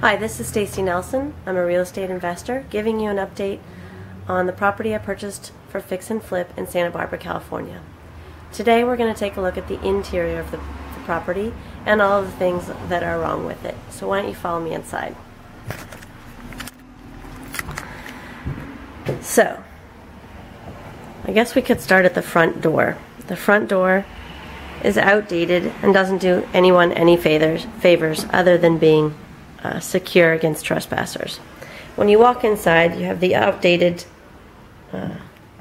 Hi, this is Stacy Nelson. I'm a real estate investor giving you an update on the property I purchased for fix and flip in Santa Barbara, California. Today we're going to take a look at the interior of the property and all of the things that are wrong with it. So why don't you follow me inside. So, I guess we could start at the front door. The front door is outdated and doesn't do anyone any favors other than being secure against trespassers. When you walk inside, you have the outdated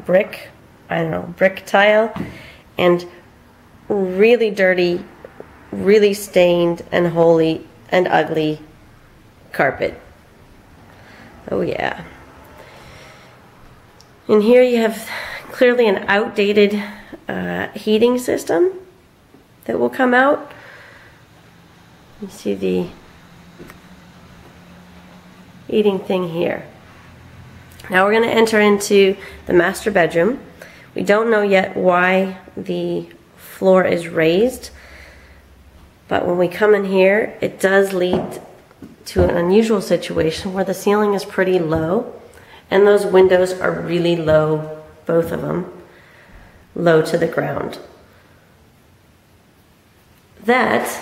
brick tile and really dirty, really stained and holey and ugly carpet. Oh yeah. In here you have clearly an outdated heating system that will come out. You see the heating thing here. Now we're going to enter into the master bedroom. We don't know yet why the floor is raised, but when we come in here, it does lead to an unusual situation where the ceiling is pretty low and those windows are really low, both of them, low to the ground. That,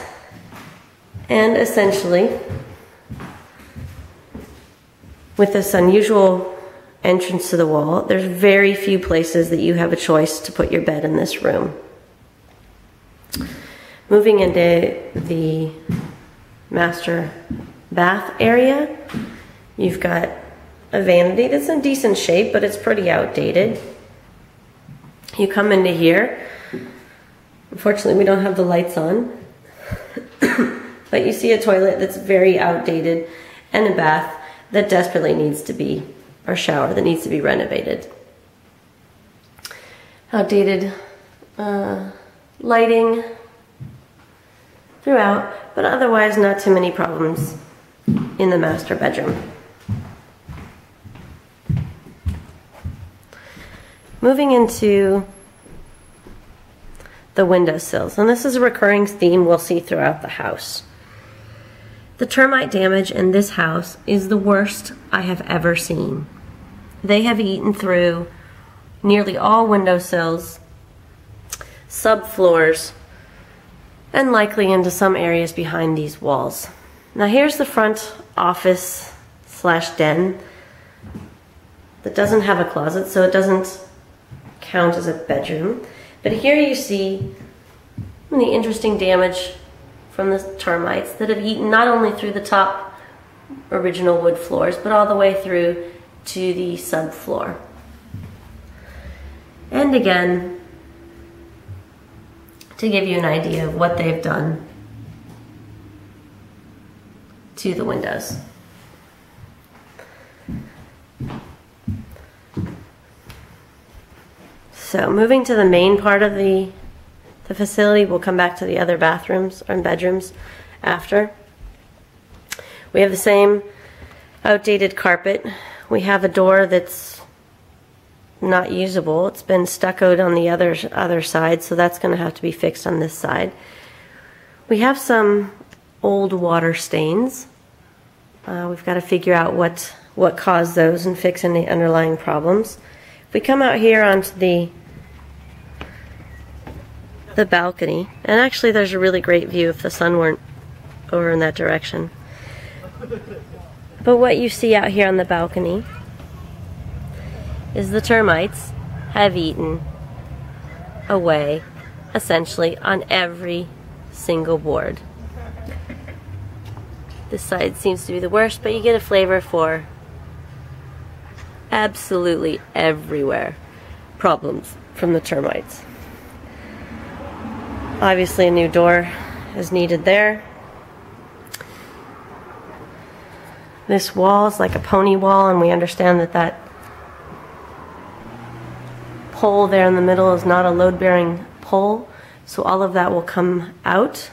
and essentially, with this unusual entrance to the wall, there's very few places that you have a choice to put your bed in this room. Moving into the master bath area, you've got a vanity that's in decent shape, but it's pretty outdated. You come into here. Unfortunately, we don't have the lights on, but you see a toilet that's very outdated and a bath that desperately needs to be, or shower that needs to be renovated. Outdated lighting throughout, but otherwise not too many problems in the master bedroom. Moving into the windowsills, and this is a recurring theme we'll see throughout the house. The termite damage in this house is the worst I have ever seen. They have eaten through nearly all windowsills, subfloors, and likely into some areas behind these walls. Now here's the front office slash den that doesn't have a closet, so it doesn't count as a bedroom. But here you see the interesting damage from the termites that have eaten not only through the top original wood floors, but all the way through to the subfloor. And again, to give you an idea of what they've done to the windows. So moving to the main part of the facility, we'll come back to the other bathrooms and bedrooms after. We have the same outdated carpet. We have a door that's not usable. It's been stuccoed on the other side, so that's going to have to be fixed on this side. We have some old water stains. We've got to figure out what caused those and fix any underlying problems. If we come out here onto the balcony, and actually there's a really great view if the sun weren't over in that direction. But what you see out here on the balcony is the termites have eaten away essentially on every single board. This side seems to be the worst, but you get a flavor for absolutely everywhere problems from the termites. Obviously a new door is needed there. This wall is like a pony wall, and we understand that that pole there in the middle is not a load-bearing pole, so all of that will come out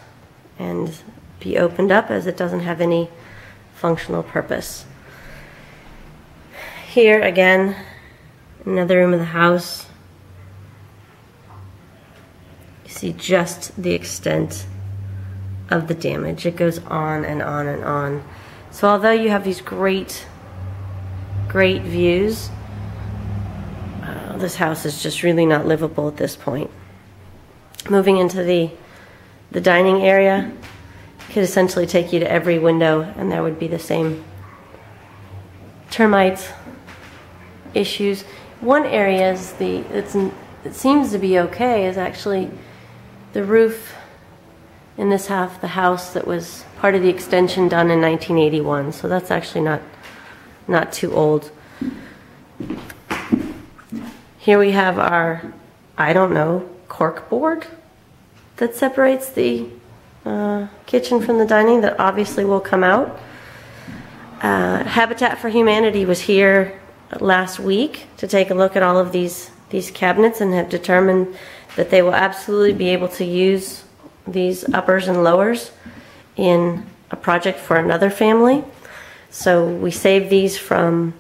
and be opened up as it doesn't have any functional purpose. Here again, another room of the house. see just the extent of the damage. It goes on and on and on. So although you have these great views, this house is just really not livable at this point. Moving into the dining area could essentially take you to every window, and there would be the same termite issues. One area is it seems to be okay is actually the roof in this half the house that was part of the extension done in 1981. So that's actually not too old. Here we have our, I don't know, cork board that separates the kitchen from the dining that obviously will come out. Habitat for Humanity was here last week to take a look at all of these cabinets and have determined that they will absolutely be able to use these uppers and lowers in a project for another family. So we save these from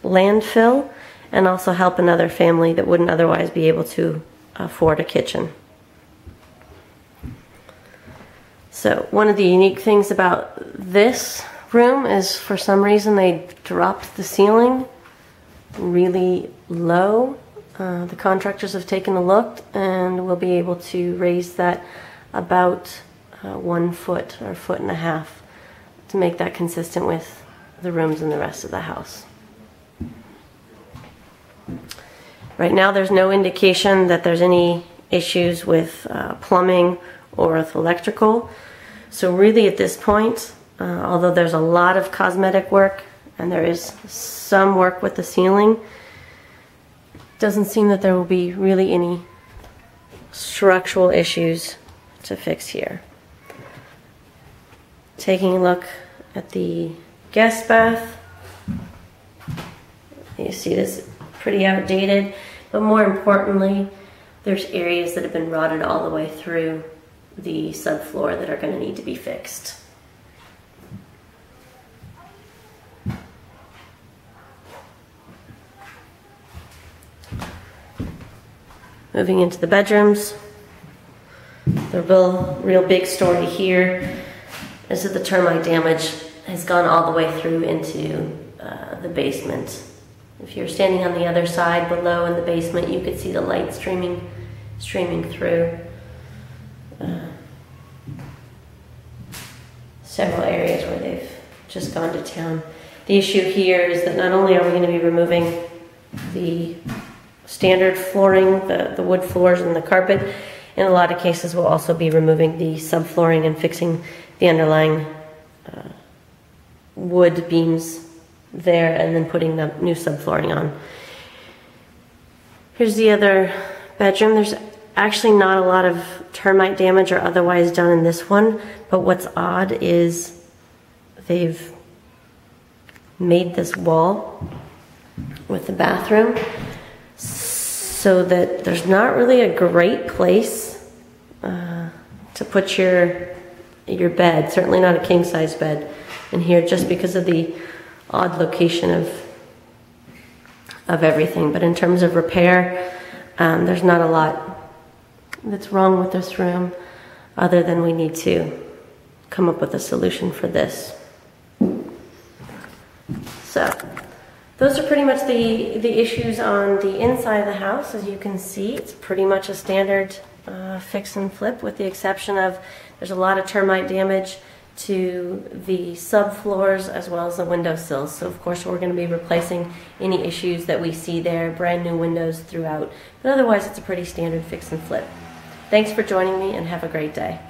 landfill and also help another family that wouldn't otherwise be able to afford a kitchen. So one of the unique things about this room is for some reason they dropped the ceiling really low. The contractors have taken a look and will be able to raise that about 1 foot or 1.5 feet to make that consistent with the rooms in the rest of the house. Right now there's no indication that there's any issues with plumbing or with electrical. So really at this point, although there's a lot of cosmetic work and there is some work with the ceiling, doesn't seem that there will be really any structural issues to fix here. Taking a look at the guest bath, you see this pretty outdated, but more importantly, there's areas that have been rotted all the way through the subfloor that are going to need to be fixed. Moving into the bedrooms, the real big story here is that the termite damage has gone all the way through into the basement. If you're standing on the other side below in the basement, you could see the light streaming through. Several areas where they've just gone to town. The issue here is that not only are we going to be removing the standard flooring, the wood floors and the carpet, in a lot of cases we'll also be removing the subflooring and fixing the underlying wood beams there and then putting the new subflooring on. Here's the other bedroom. There's actually not a lot of termite damage or otherwise done in this one, but what's odd is they've made this wall with the bathroom so that there's not really a great place to put your bed, certainly not a king-size bed in here, just because of the odd location of everything. But in terms of repair, there's not a lot that's wrong with this room other than we need to come up with a solution for this. So those are pretty much the issues on the inside of the house. As you can see, it's pretty much a standard fix and flip, with the exception of there's a lot of termite damage to the subfloors as well as the windowsills. So of course we're going to be replacing any issues that we see there, brand new windows throughout. But otherwise it's a pretty standard fix and flip. Thanks for joining me and have a great day.